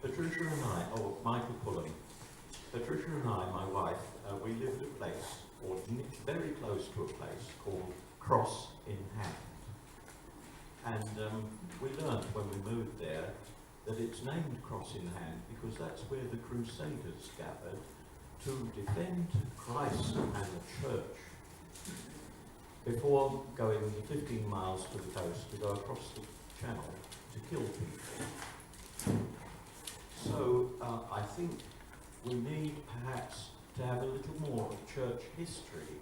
Patricia and I, Michael Pullen, Patricia and I, my wife, we lived at a place, or very close to a place, called Cross in Hand. And we learned when we moved there that it's named Cross in Hand because that's where the Crusaders gathered to defend Christ and the church before going the 15 miles to the coast to go across the channel to kill people. So I think we need perhaps to have a little more of church history,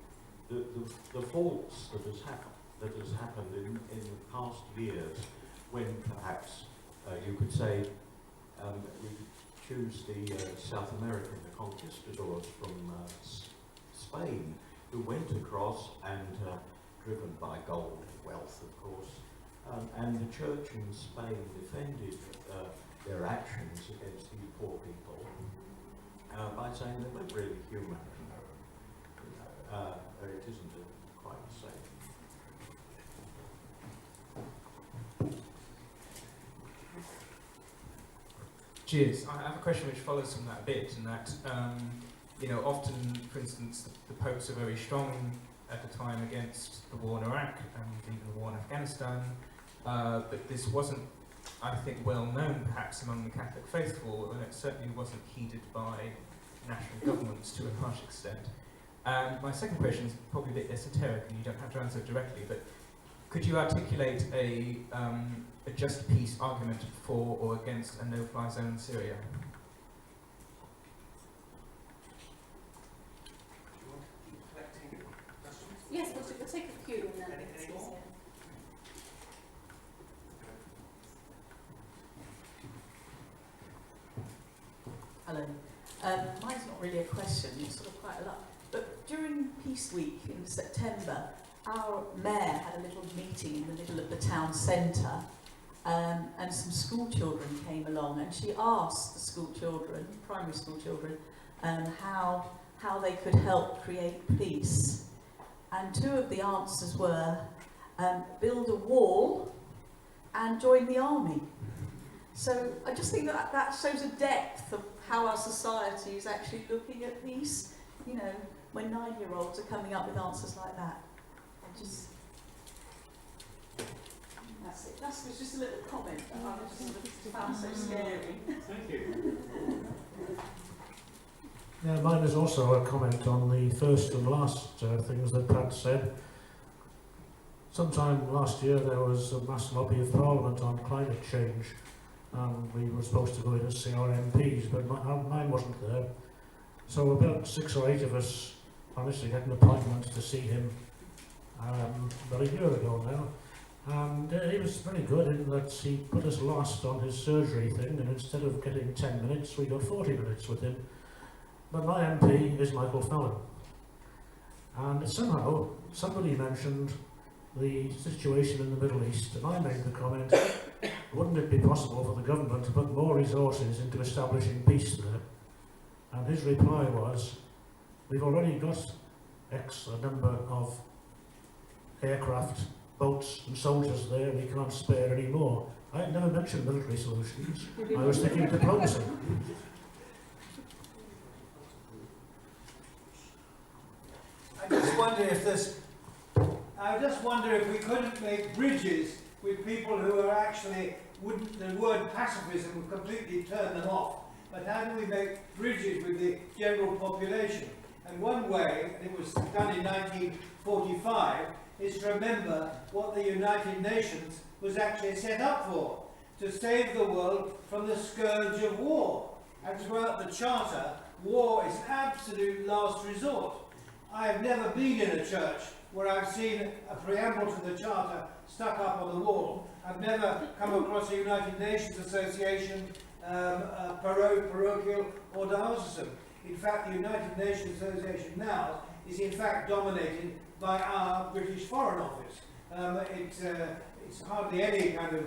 the faults that has happened in the past years, when perhaps you could say we could choose the South American, the conquistadors from Spain, who went across and driven by gold, wealth of course, and the church in Spain defended their actions against these poor people by saying they weren't really human. It isn't quite the same. Cheers. I have a question which follows from that a bit, and that, often, for instance, the popes are very strong at the time against the war in Iraq and even the war in Afghanistan, but this wasn't, I think, well known perhaps among the Catholic faithful, and it certainly wasn't heeded by national governments to a harsh extent. And my second question is probably a bit esoteric, and you don't have to answer it directly, but could you articulate a just peace argument for or against a no-fly zone in Syria? Yes, we'll take a few and then it's easier. Hello. Mine's not really a question, it's sort of quite a lot. But during Peace Week in September, our mayor had a little meeting in the middle of the town centre, and some school children came along, and she asked the school children, primary school children, how they could help create peace. And two of the answers were build a wall and join the army. So I just think that shows a depth of how our society is actually looking at peace. You know, when 9-year-olds are coming up with answers like that. That's it. That was just a little comment that I just sort of found so scary. Thank you. Yeah, mine is also a comment on the first and last things that Pat said. Sometime last year there was a mass lobby of Parliament on climate change, and we were supposed to go in and see our MPs, but mine wasn't there. So about 6 or 8 of us managed to get an appointment to see him about a year ago now. And he was very good in that he put us last on his surgery thing, and instead of getting 10 minutes, we got 40 minutes with him. But my MP is Michael Fallon. And somehow, somebody mentioned the situation in the Middle East, and I made the comment, wouldn't it be possible for the government to put more resources into establishing peace there? And his reply was, we've already got X number of aircraft, boats and soldiers there, we can't spare any more. I had never mentioned military solutions, I was thinking diplomacy. I just wonder if we couldn't make bridges with people who are actually, the word pacifism would completely turn them off. But how do we make bridges with the general population? And one way, and it was done in 1945, is to remember what the United Nations was actually set up for, to save the world from the scourge of war. And throughout the Charter, war is absolute last resort. I have never been in a church where I've seen a preamble to the Charter stuck up on the wall. I've never come across a United Nations Association, parochial or diocesan. In fact, the United Nations Association now is in fact dominated by our British Foreign Office. It's hardly any kind of,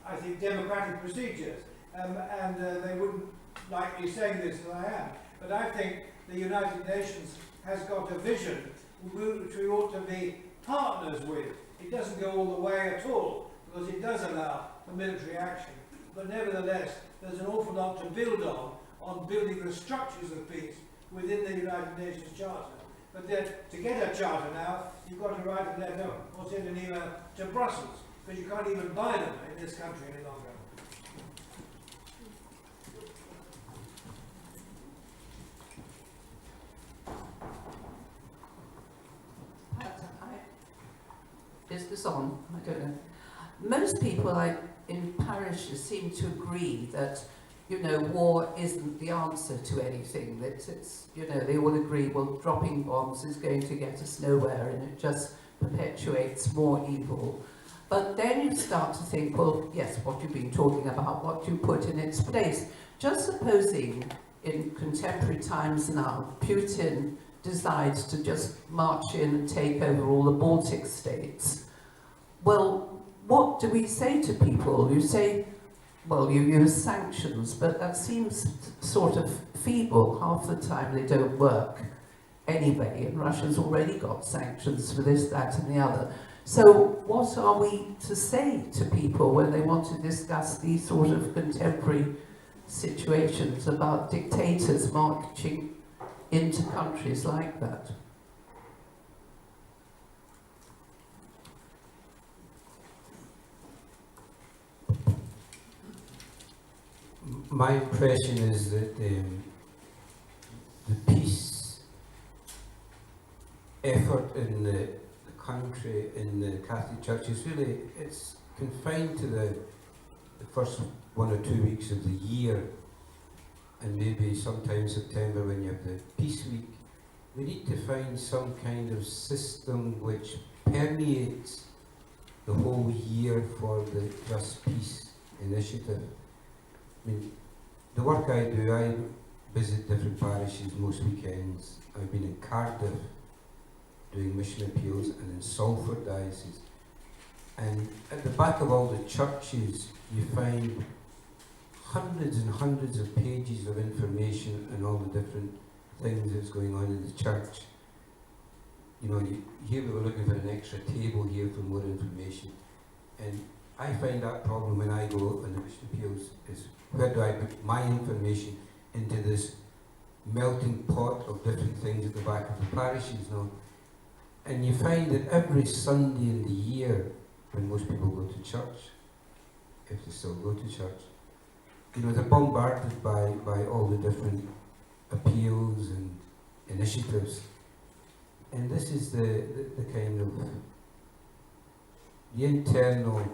I think, democratic procedures, and they wouldn't like me saying this as I am, but I think the United Nations has got a vision which we ought to be partners with. It doesn't go all the way at all, because it does allow for military action, but nevertheless, there's an awful lot to build on building the structures of peace within the United Nations Charter. But then, to get a charter now, you've got to write a letter or send an email to Brussels, because you can't even buy them in this country any longer. Is this on? I don't know. Most people in parishes seem to agree that, you know, war isn't the answer to anything. That it's, you know, they all agree, well, dropping bombs is going to get us nowhere and it just perpetuates more evil. But then you start to think, well, yes, what you've been talking about, what you put in its place. Just supposing in contemporary times now, Putin decides to just march in and take over all the Baltic states. Well, what do we say to people? You say, well, you use sanctions, but that seems sort of feeble. Half the time they don't work anyway, and Russia's already got sanctions for this, that and the other. So what are we to say to people when they want to discuss these sort of contemporary situations about dictators marching into countries like that? My impression is that the peace effort in the country, in the Catholic Church, is really, it's confined to the first 1 or 2 weeks of the year, and maybe sometime September when you have the Peace Week. We need to find some kind of system which permeates the whole year for the Just Peace initiative. I mean, the work I do, I visit different parishes most weekends. I've been in Cardiff doing mission appeals and in Salford Diocese. And at the back of all the churches, you find hundreds and hundreds of pages of information and all the different things that's going on in the church. You know, here we were looking for an extra table here for more information. And I find that problem when I go on the mission appeals is, where do I put my information into this melting pot of different things at the back of the parishes now? And you find that every Sunday in the year, when most people go to church, if they still go to church, you know, they're bombarded by all the different appeals and initiatives. And this is the kind of the internal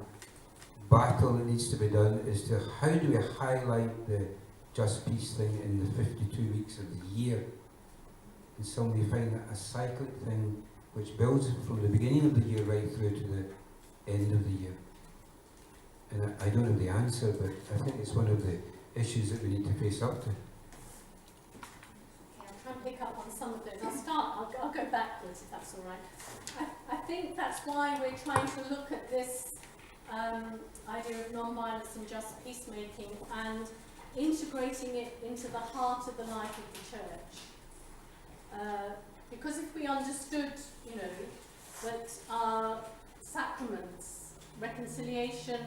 battle that needs to be done, is to how do we highlight the Just Peace thing in the 52 weeks of the year, and so we find that a cyclic thing which builds from the beginning of the year right through to the end of the year. And I don't know the answer, but I think it's one of the issues that we need to face up to. Okay, I'll try and pick up on some of those. I'll go backwards if that's all right. I think that's why we're trying to look at this idea of non-violence and just peacemaking and integrating it into the heart of the life of the church. Because if we understood, you know, that our sacraments, reconciliation,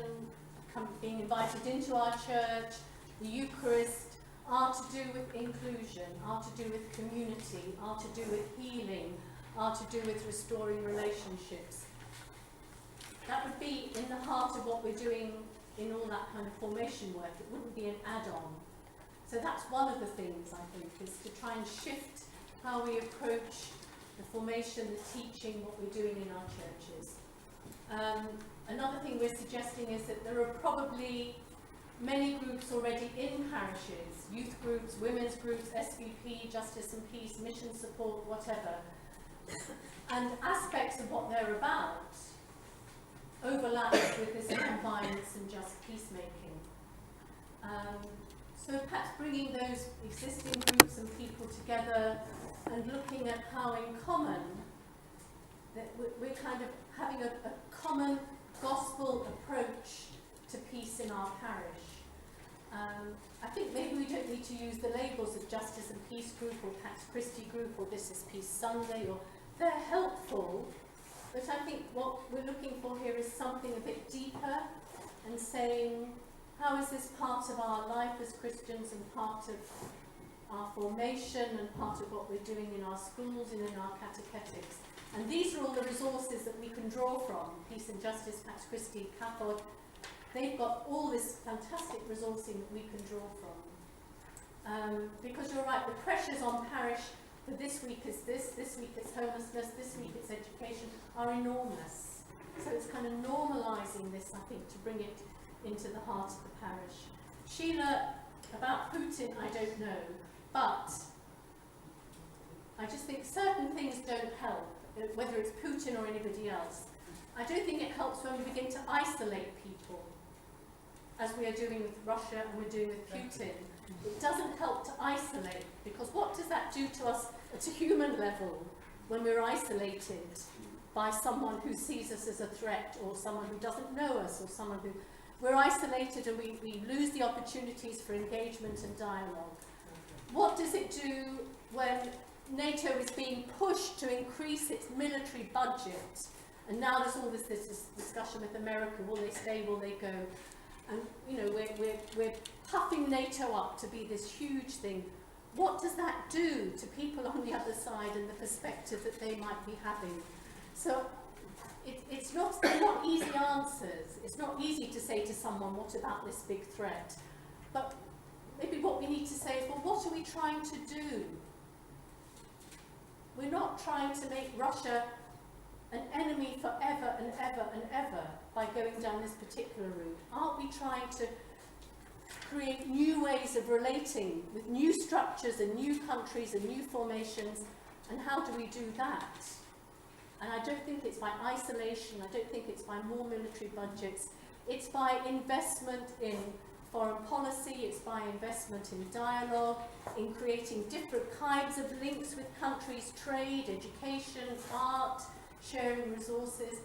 being invited into our church, the Eucharist, are to do with inclusion, are to do with community, are to do with healing, are to do with restoring relationships. That would be in the heart of what we're doing in all that kind of formation work. It wouldn't be an add-on. So that's one of the things, I think, is to try and shift how we approach the formation, the teaching, what we're doing in our churches. Another thing we're suggesting is that there are probably many groups already in parishes, youth groups, women's groups, SVP, Justice and Peace, mission support, whatever, and aspects of what they're about overlap with this non-violence and just peacemaking. So perhaps bringing those existing groups and people together and looking at how in common, that we're kind of having a common gospel approach to peace in our parish. I think maybe we don't need to use the labels of Justice and Peace Group or Pax Christi Group or This is Peace Sunday, or they're helpful, but I think what we're looking for here is something a bit deeper and saying, How is this part of our life as Christians and part of our formation and part of what we're doing in our schools and in our catechetics? And these are all the resources that we can draw from. Peace and Justice, Pax Christi, Cathod. They've got all this fantastic resourcing that we can draw from. Because you're right, the pressures on parish for this week is this week it's homelessness, this week it's education, are enormous. So it's kind of normalising this, I think, to bring it into the heart of the parish. Sheila, about Putin, I don't know, but I just think certain things don't help, whether it's Putin or anybody else. I don't think it helps when we begin to isolate people, as we are doing with Russia and we're doing with Putin. It doesn't help to isolate, because what does that do to us at a human level when we're isolated by someone who sees us as a threat, or someone who doesn't know us, or someone who... We're isolated and we lose the opportunities for engagement and dialogue. What does it do when NATO is being pushed to increase its military budget? And now there's all this discussion with America, will they stay, will they go? And you know, we're puffing NATO up to be this huge thing. What does that do to people on the other side and the perspective that they might be having? So they're not easy answers. It's not easy to say to someone, what about this big threat? But maybe what we need to say is, well, what are we trying to do? We're not trying to make Russia an enemy forever and ever and ever by going down this particular route. Aren't we trying to create new ways of relating with new structures and new countries and new formations? And how do we do that? And I don't think it's by isolation, I don't think it's by more military budgets, it's by investment in foreign policy, it's by investment in dialogue, in creating different kinds of links with countries, trade, education, art, sharing resources.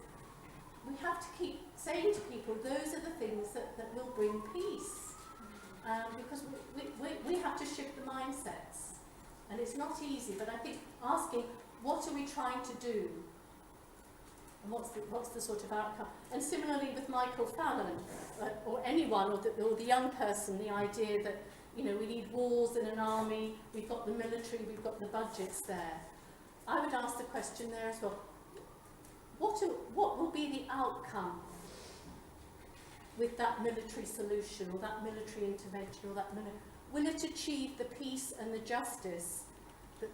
We have to keep saying to people, those are the things that will bring peace. Because we have to shift the mindsets. And it's not easy, but I think asking, what are we trying to do? And what's the sort of outcome? And similarly with Michael Fallon, or anyone, or the young person, the idea that, you know, we need walls and an army, we've got the military, we've got the budgets there. I would ask the question there as well, what will be the outcome with that military solution, or that military intervention, or that will it achieve the peace and the justice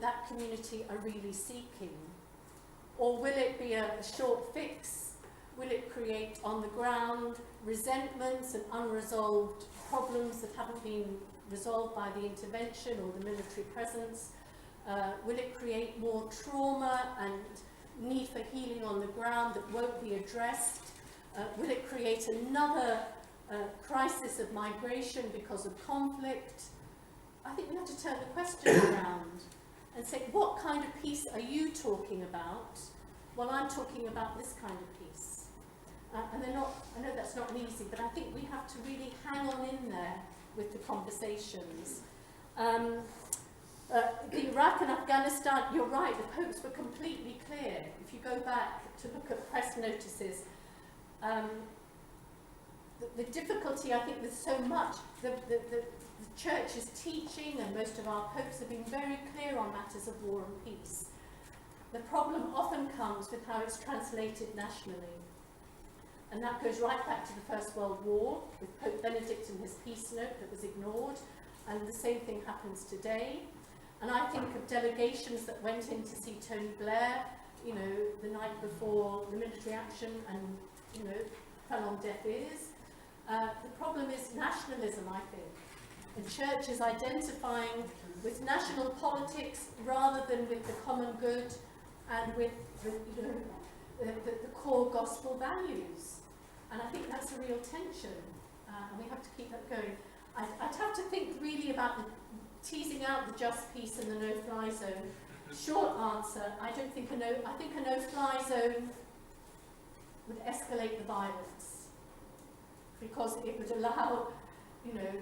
that community are really seeking? Or will it be a short fix? Will it create on the ground resentments and unresolved problems that haven't been resolved by the intervention or the military presence? Will it create more trauma and need for healing on the ground that won't be addressed? Will it create another crisis of migration because of conflict? I think we have to turn the question around and say, what kind of peace are you talking about? Well, I'm talking about this kind of peace. And they're not, I know that's not easy, but I think we have to really hang on in there with the conversations. The Iraq and Afghanistan, you're right, the popes were completely clear. If you go back to look at press notices, the difficulty, I think, with so much, the church is teaching, and most of our popes have been very clear on matters of war and peace. The problem often comes with how it's translated nationally. And that goes right back to the First World War, with Pope Benedict and his peace note that was ignored, and the same thing happens today. And I think of delegations that went in to see Tony Blair, you know, the night before the military action, and, you know, fell on deaf ears. The problem is nationalism, I think. The church is identifying with national politics rather than with the common good and with the, you know, the core gospel values. And I think that's a real tension, and we have to keep that going. I'd have to think really about teasing out the just peace and the no-fly zone. Short answer, I think a no-fly zone would escalate the violence, because it would allow, you know,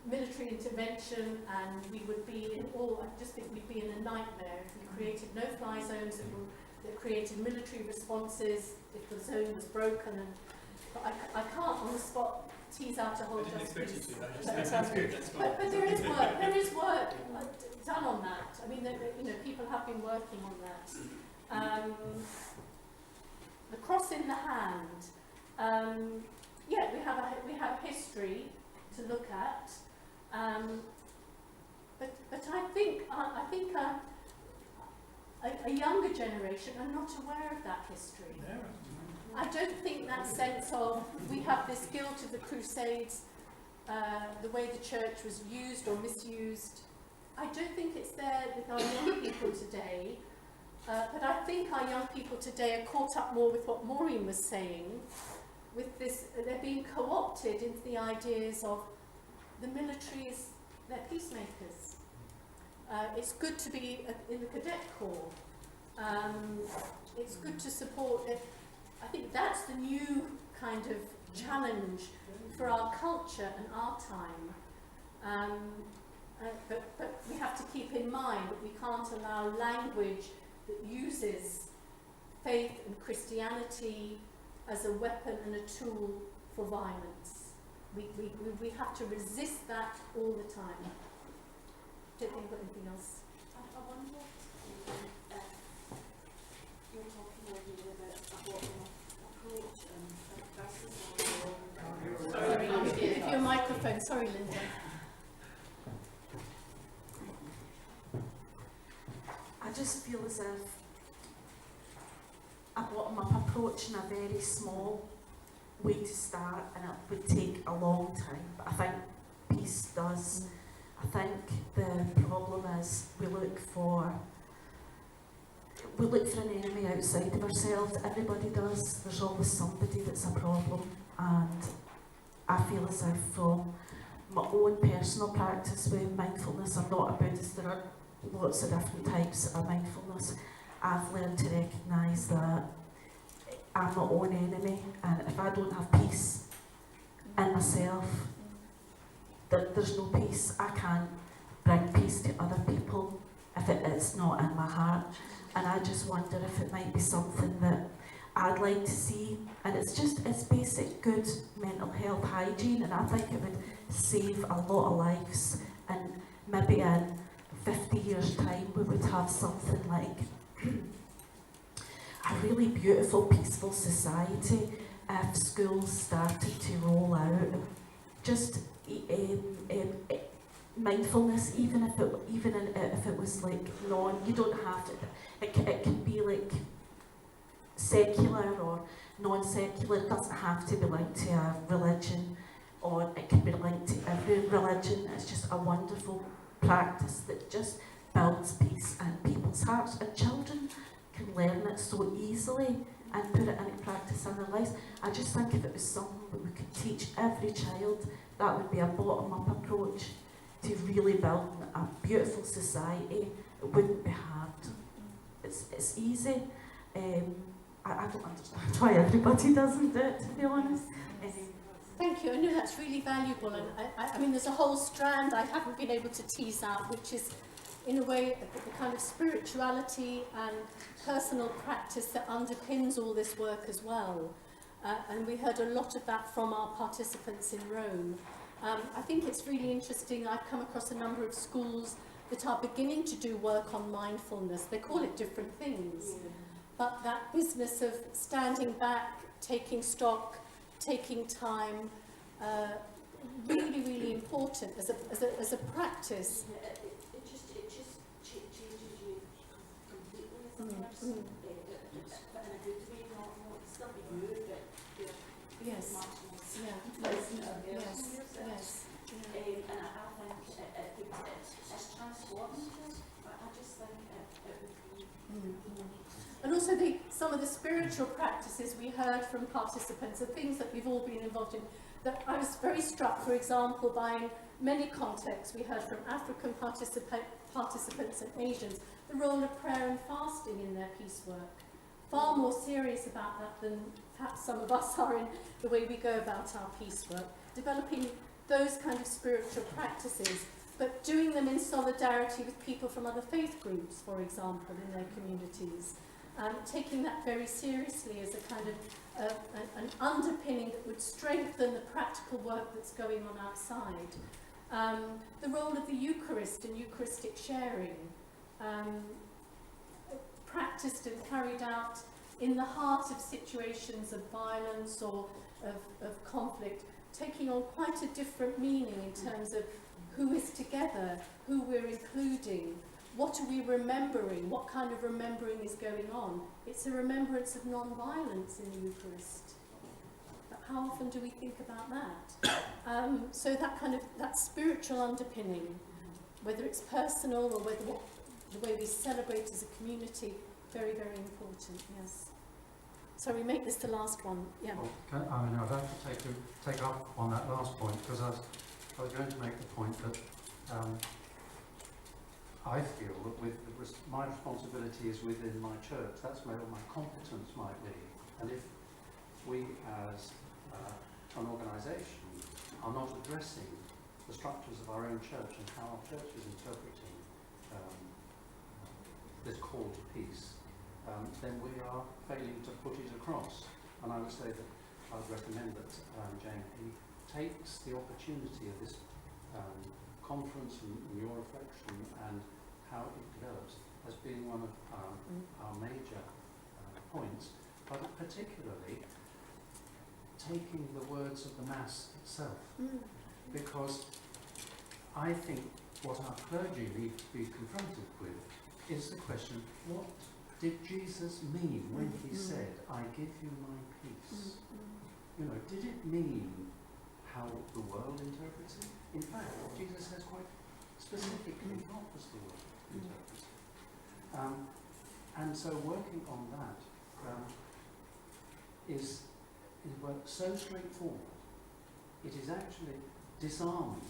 military intervention, and we would be in all, I just think we'd be in a nightmare if we created no-fly zones that created military responses if the zone was broken. But I can't on the spot tease out a whole just piece. That's good. That's fine. But there is work done on that. I mean, people have been working on that. The cross in the hand. Yeah, we have history to look at. But I think a younger generation are not aware of that history. I don't think that sense of we have this guilt of the Crusades, the way the church was used or misused. I don't think it's there with our young people today. But I think our young people today are caught up more with what Maureen was saying, with this, they're being co-opted into the ideas of the military is, they're peacemakers. It's good to be in the cadet corps. It's good to support it. I think that's the new kind of challenge for our culture and our time. But we have to keep in mind that we can't allow language that uses faith and Christianity as a weapon and a tool for violence. We have to resist that all the time. Don't think of anything else. I wonder. You're talking earlier about a bottom-up approach and Sorry, if your microphone. Sorry, Linda. I just feel as if a bottom-up approach in a very small way to start, and it would take a long time, but I think peace does. I think the problem is we look for an enemy outside of ourselves. Everybody does. There's always somebody that's a problem, and I feel as if from my own personal practice with mindfulness, I'm not a Buddhist, there are lots of different types of mindfulness. I've learned to recognise that I'm my own enemy, and if I don't have peace in myself, there's no peace. I can't bring peace to other people if it's not in my heart. And I just wonder if it might be something that I'd like to see. And it's basic good mental health hygiene, and I think it would save a lot of lives. And maybe in 50 years' time we would have something like a really beautiful, peaceful society if schools started to roll out just mindfulness, even if it was like you don't have to. It can be like secular or non-secular. It doesn't have to be linked to a religion, or it can be linked to every religion. It's just a wonderful practice that just builds peace in people's hearts, and children can learn it so easily and put it into practice in their lives. I just think if it was something that we could teach every child, that would be a bottom-up approach to really building a beautiful society. It wouldn't be hard. It's easy. I don't understand why everybody doesn't do it, to be honest. Thank you. I know that's really valuable, and I mean, there's a whole strand I haven't been able to tease out, which is, in a way, the kind of spirituality and personal practice that underpins all this work as well. And we heard a lot of that from our participants in Rome. I think it's really interesting. I've come across a number of schools that are beginning to do work on mindfulness. They call it different things. But that business of standing back, taking stock, taking time, really, really important as a practice. It just changes you completely as a person, but in a good way. Not still be good, but Yes. much more. Yeah. Yes. Yes. And I think it's transformative. I just think it would be. And also some of the spiritual practices we heard from participants are things that we've all been involved in. That I was very struck, for example, by in many contexts we heard from African participants and Asians, the role of prayer and fasting in their peace work. Far more serious about that than perhaps some of us are in the way we go about our peace work. Developing those kind of spiritual practices, but doing them in solidarity with people from other faith groups, for example, in their communities. taking that very seriously as a kind of an underpinning that would strengthen the practical work that's going on outside. The role of the Eucharist and Eucharistic sharing, practiced and carried out in the heart of situations of violence or of conflict, taking on quite a different meaning in terms of who is together, who we're including, what are we remembering, what kind of remembering is going on. It's a remembrance of non-violence in the Eucharist. But how often do we think about that? So that kind of, that spiritual underpinning, whether it's personal or whether the way we celebrate as a community, very, very important, yes. So we make this the last one, yeah. Well, I'd have to take up on that last point, because I was going to make the point that I feel that my responsibility is within my church. That's where my competence might be. And if we as an organisation are not addressing the structures of our own church and how our church is interpreting this call to peace, then we are failing to put it across. And I would say that I would recommend that JMP takes the opportunity of this conference and your reflection and how it develops as being one of our major points, but particularly taking the words of the Mass itself. Because I think what our clergy need to be confronted with is the question, what did Jesus mean when he said, I give you my peace? You know, did it mean how the world interprets it? In fact, Jesus says quite specifically, what was the world interprets it? And so working on that is work so straightforward. It is actually disarming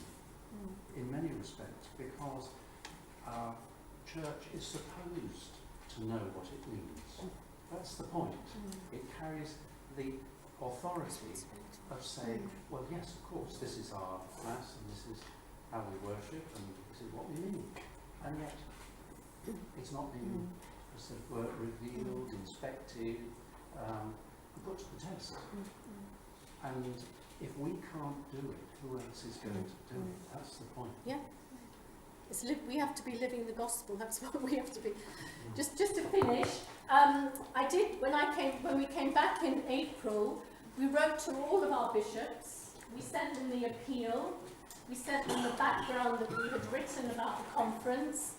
in many respects, because our church is supposed to know what it means. That's the point. It carries the authority of saying, well, yes, of course, this is our Mass and this is how we worship and this is what we mean. And yet, it's not being revealed, inspected, put to the test. And if we can't do it, who else is going to do it? That's the point. Yeah. We have to be living the gospel. That's what we have to be. Just to finish, when we came back in April, we wrote to all of our bishops. We sent them the appeal. We sent them the background that we had written about the conference,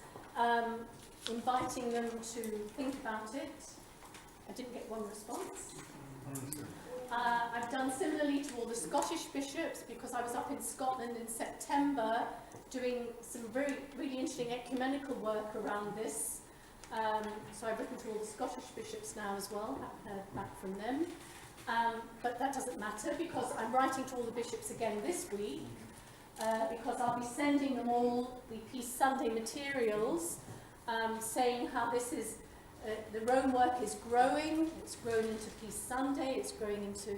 inviting them to think about it. I didn't get one response. I've done similarly to all the Scottish bishops, because I was up in Scotland in September doing some really interesting ecumenical work around this. So I've written to all the Scottish bishops now as well, haven't heard back from them. But that doesn't matter, because I'm writing to all the bishops again this week, because I'll be sending them all the Peace Sunday materials, saying how this is, the Rome work is growing, it's grown into Peace Sunday, it's growing into,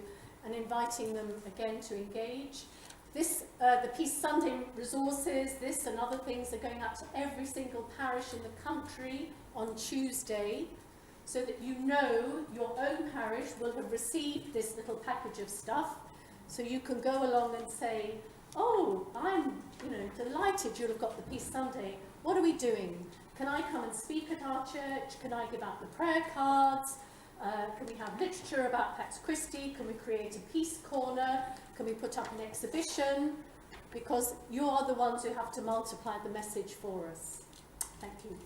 and inviting them again to engage. This, the Peace Sunday resources, this and other things are going out to every single parish in the country on Tuesday, so that you know your own parish will have received this little package of stuff, so you can go along and say, oh, I'm delighted you'll have got the Peace Sunday. What are we doing? Can I come and speak at our church? Can I give out the prayer cards? Can we have literature about Pax Christi? Can we create a peace corner? Can we put up an exhibition? Because you are the ones who have to multiply the message for us. Thank you.